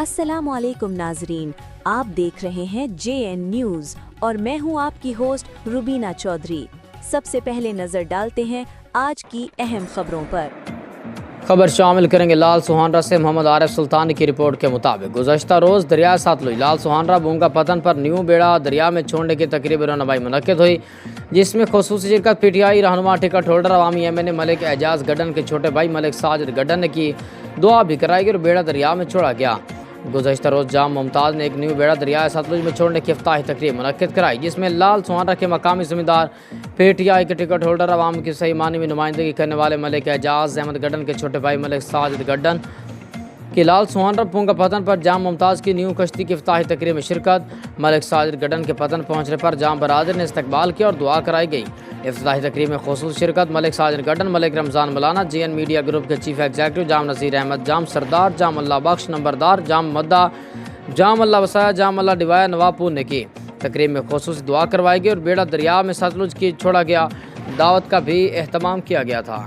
अस्सलामुअलैकुम नाजरीन, आप देख रहे हैं JN न्यूज़ और मैं हूं आपकी होस्ट रुबीना चौधरी। सबसे पहले नजर डालते हैं आज की अहम खबरों पर। खबर शामिल करेंगे लाल सुहानरा से। मोहम्मद आरिफ सुल्तानी की रिपोर्ट के मुताबिक गुज़श्ता रोज़ दरिया सतलुज लाल सुहानरा बूंगा पतन पर न्यू बेड़ा दरिया में छोड़ने की तकरीब रनमाई मुनक्किद हुई, जिसमें खुसूसी शिरकत PTI रहनुमा टिकट होल्डर अवामी MNA मलिक एजाज गड्डन के छोटे भाई मलिक साजिद गड्डन ने की दुआ भी कराई गई और बेड़ा दरिया में छोड़ा गया। गुज़श्ता रोज़ जाम मुमताज़ ने एक न्यू बेड़ा दरिया सतलुज में छोड़ने की इफ्ताही तकरीब मुनक्किद कराई, जिसमें लाल सुहानरा के मकामी ज़मींदार PTI के टिकट होल्डर अवाम की सही मानी में नुमाइंदगी करने वाले मलिक एजाज अहमद गड्डन के छोटे भाई मलिक साजिद गड्डन की लाल सुहानरा पूंगा पतन पर जाम मुमताज़ की न्यू कश्ती की इफ्ताही तकरीब में शिरकत। मलिक साजिद गड्डन के पतन पहुँचने पर जाम बरादर ने इस्तकबाल किया और दुआ कराई गई। इफ्ताही तकरीब में खुसूस शिरकत मलिक साजिद गड्डन, मलिक रमज़ान मौलाना, JN मीडिया ग्रुप के चीफ एग्जीक्यूटिव जाम नज़ीर अहमद, जाम सरदार, जाम अल्लाह बख्श नंबरदार, जाम मद्दा, जाम अल्लाह वसाया, जाम अल्लाह डिवाया नवाबपुर ने की। तकरीब में खुसूस दुआ करवाई गई और बेड़ा दरिया में सतलुज की छोड़ा गया। दावत का भी एहतमाम किया गया था।